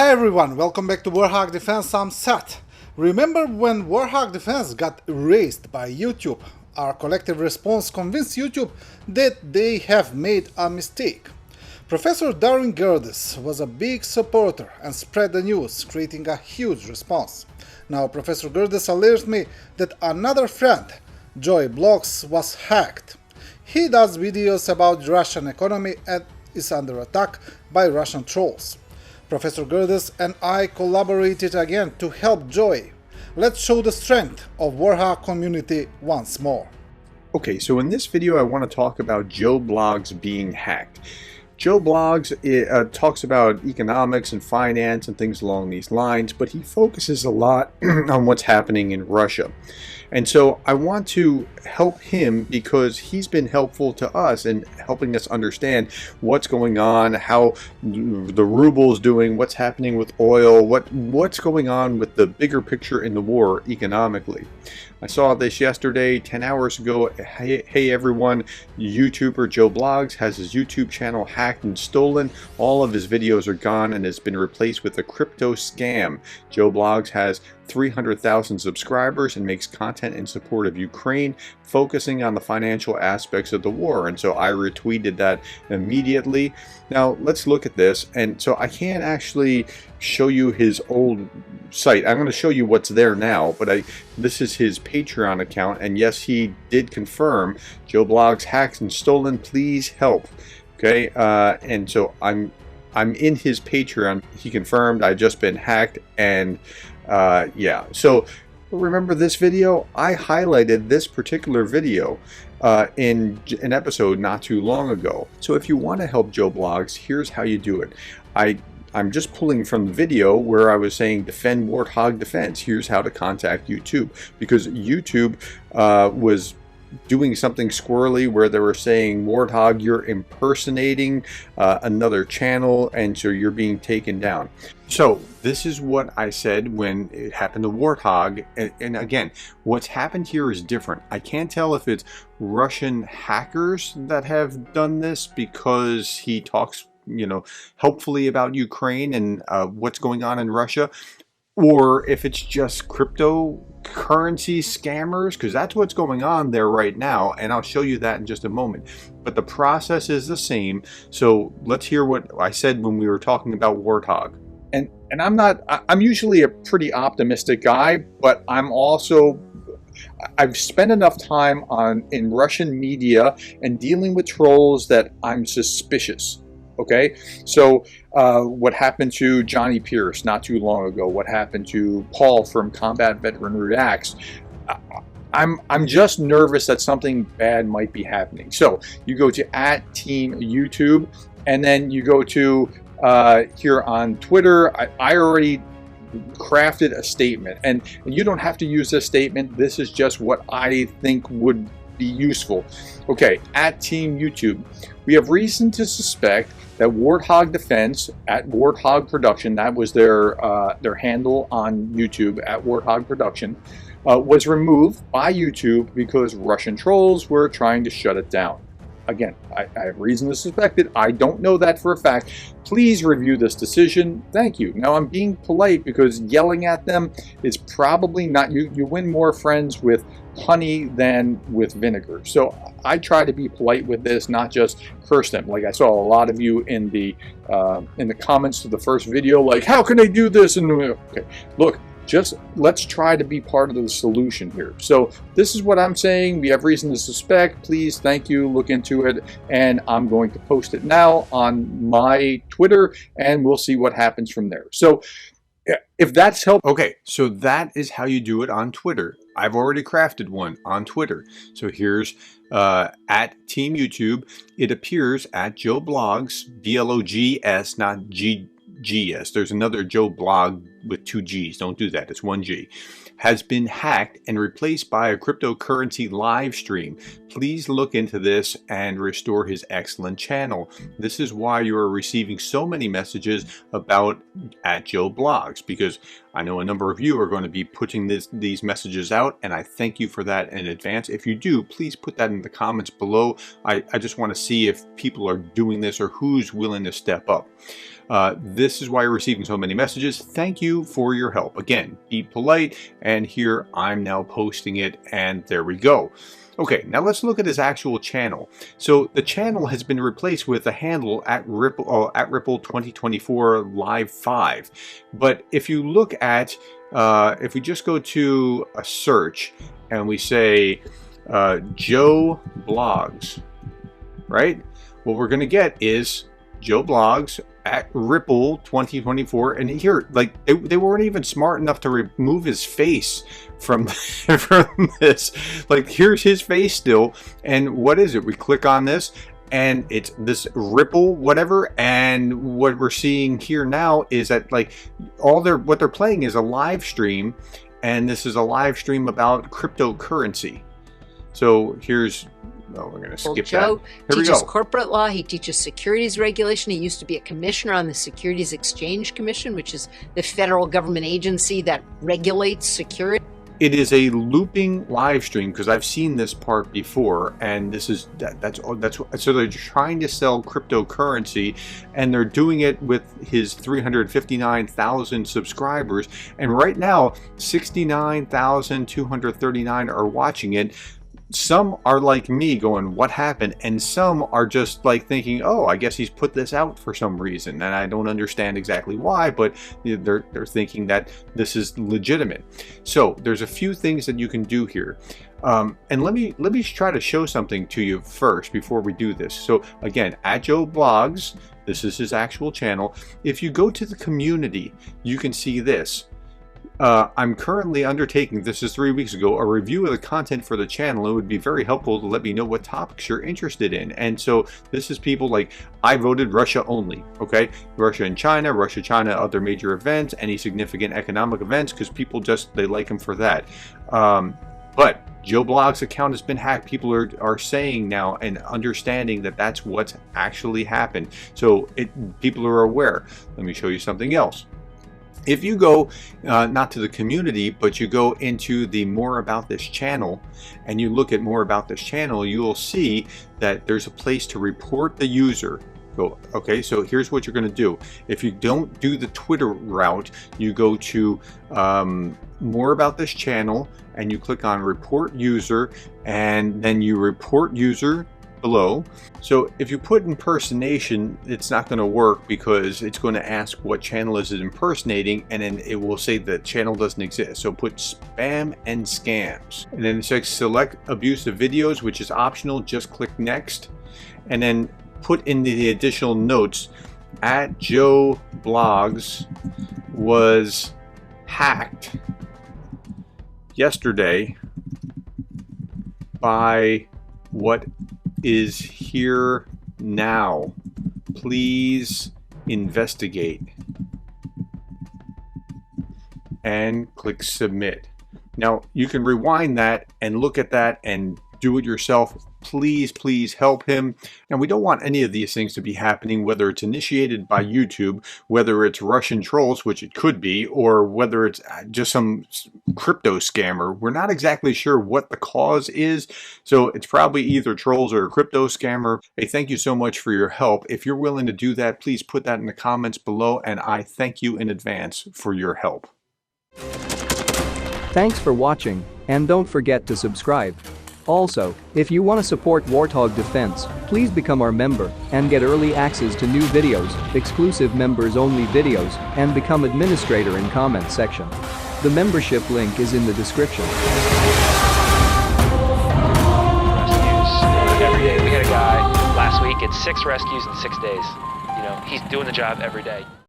Hi everyone, welcome back to Warthog Defense. I'm Seth. Remember when Warthog Defense got erased by YouTube? Our collective response convinced YouTube that they have made a mistake. Professor Darwin Gerdes was a big supporter and spread the news, creating a huge response. Now Professor Gerdes alerts me that another friend, Joy Blogs, was hacked. He does videos about the Russian economy and is under attack by Russian trolls. Professor Gerdes and I collaborated again to help Joy. Let's show the strength of Warthog community once more. Okay, so in this video I want to talk about Joe Blogs being hacked. Joe Blogs talks about economics and finance and things along these lines, but he focuses a lot on what's happening in Russia. And so I want to help him because he's been helpful to us in helping us understand what's going on, how the ruble's doing, what's happening with oil, what's going on with the bigger picture in the war economically. I saw this yesterday, 10 hours ago. Hey everyone, YouTuber Joe Blogs has his YouTube channel hacked and stolen. All of his videos are gone and has been replaced with a crypto scam. Joe Blogs has 300,000 subscribers and makes content in support of Ukraine, focusing on the financial aspects of the war. And so I retweeted that immediately. Now let's look at this. And so I can't actually show you his old site. I'm going to show you what's there now, but this is his Patreon account, and yes, he did confirm Joe Blogs hacked and stolen, please help. Okay, and so I'm in his Patreon. He confirmed I just been hacked, and yeah, so remember this video? I highlighted this particular video in an episode not too long ago. So if you want to help Joe Blogs, here's how you do it. I'm just pulling from the video where I was saying defend Warthog Defense. Here's how to contact YouTube, because YouTube was doing something squirrely where they were saying, Warthog, you're impersonating another channel, and so you're being taken down. So this is what I said when it happened to Warthog, and again, what's happened here is different. I can't tell if it's Russian hackers that have done this because he talks helpfully about Ukraine and what's going on in Russia, or if it's just cryptocurrency scammers, because that's what's going on there right now, and I'll show you that in just a moment. But the process is the same. So let's hear what I said when we were talking about Warthog. And I'm usually a pretty optimistic guy, but I've spent enough time in Russian media and dealing with trolls that I'm suspicious. Okay, so what happened to Johnny Pierce not too long ago? What happened to Paul from Combat Veteran Reacts? I'm just nervous that something bad might be happening. So you go to @TeamYouTube, and then you go to here on Twitter. I already crafted a statement, and you don't have to use this statement. This is just what I think would be useful. Okay, @TeamYouTube, we have reason to suspect that Warthog Defense @Warthog Production, that was their handle on YouTube, @Warthog Production, was removed by YouTube because Russian trolls were trying to shut it down. Again, I have reason to suspect it. I don't know that for a fact. Please review this decision. Thank you. Now I'm being polite because yelling at them is probably not, you win more friends with honey than with vinegar. So I try to be polite with this, not just curse them. Like I saw a lot of you in the comments to the first video, like, how can they do this? And okay, look, just let's try to be part of the solution here. So this is what I'm saying. We have reason to suspect. Please, thank you, look into it, and I'm going to post it now on my Twitter, and we'll see what happens from there. So if that's helpful. Okay, so that is how you do it on Twitter. I've already crafted one on Twitter. So here's @TeamYouTube. It appears @Joe Blogs, BLOGS, not GS. There's another Joe Blog with 2 G's. Don't do that. It's 1 G. Has been hacked and replaced by a cryptocurrency live stream. Please look into this and restore his excellent channel. This is why you are receiving so many messages about @Joe Blogs, because I know a number of you are going to be putting these messages out, and I thank you for that in advance. If you do, please put that in the comments below. I just want to see if people are doing this or who's willing to step up. This is why you're receiving so many messages. Thank you for your help. Again, be polite. And here I'm now posting it, and there we go. Okay, now let's look at his actual channel. So the channel has been replaced with a handle at Ripple 2024 Live 5. But if you look at, if we just go to a search and we say Joe Blogs, right? What we're going to get is Joe Blogs at Ripple 2024, and here, like, they weren't even smart enough to remove his face from from this. Like, here's his face still, and what is it? We click on this, and it's this Ripple whatever, and what we're seeing here now is that, like, what they're playing is a live stream, and this is a live stream about cryptocurrency. So here's, oh, we're going to skip Joe that. Here teaches we go. corporate law. He teaches securities regulation. He used to be a commissioner on the Securities Exchange Commission, which is the federal government agency that regulates security. It is a looping live stream, because I've seen this part before, and this is that's so they're trying to sell cryptocurrency, and they're doing it with his 359,000 subscribers, and right now 69,239 are watching it. Some are like me going, what happened? And some are just like thinking, oh, I guess he's put this out for some reason. And I don't understand exactly why, but they're thinking that this is legitimate. So there's a few things that you can do here. And let me try to show something to you first before we do this. So again, at Joe Blogs, this is his actual channel. If you go to the community, you can see this. I'm currently undertaking, this is 3 weeks ago, a review of the content for the channel. It would be very helpful to let me know what topics you're interested in. And so this is people like, I voted Russia only, okay? Russia and China, Russia-China, other major events, any significant economic events, because people just, they like him for that. But Joe Blogs' account has been hacked. People are saying now and understanding that that's what's actually happened. So people are aware. Let me show you something else. If you go not to the community, but you go into the more about this channel, and you look at more about this channel, you will see that there's a place to report the user. Okay, so here's what you're going to do. If you don't do the Twitter route, you go to more about this channel, and you click on report user, and then you report user below. So if you put impersonation, it's not going to work, because it's going to ask what channel is it impersonating, and then it will say the channel doesn't exist. So put spam and scams, and then it says select abusive videos, which is optional. Just click next, and then put in the additional notes at Joe Blogs was hacked yesterday by what is here now. Please investigate, and click submit. Now you can rewind that and look at that and do it yourself. Please help him. And we don't want any of these things to be happening, whether it's initiated by YouTube, whether it's Russian trolls, which it could be, or whether it's just some crypto scammer. We're not exactly sure what the cause is, so it's probably either trolls or a crypto scammer. Hey, thank you so much for your help. If you're willing to do that, please put that in the comments below, and I thank you in advance for your help. Thanks for watching, and don't forget to subscribe. Also, if you want to support Warthog Defense, please become our member and get early access to new videos, exclusive members-only videos, and become administrator in comments section. The membership link is in the description. Rescues every day. We had a guy last week, it's 6 rescues in 6 days. You know, he's doing the job every day.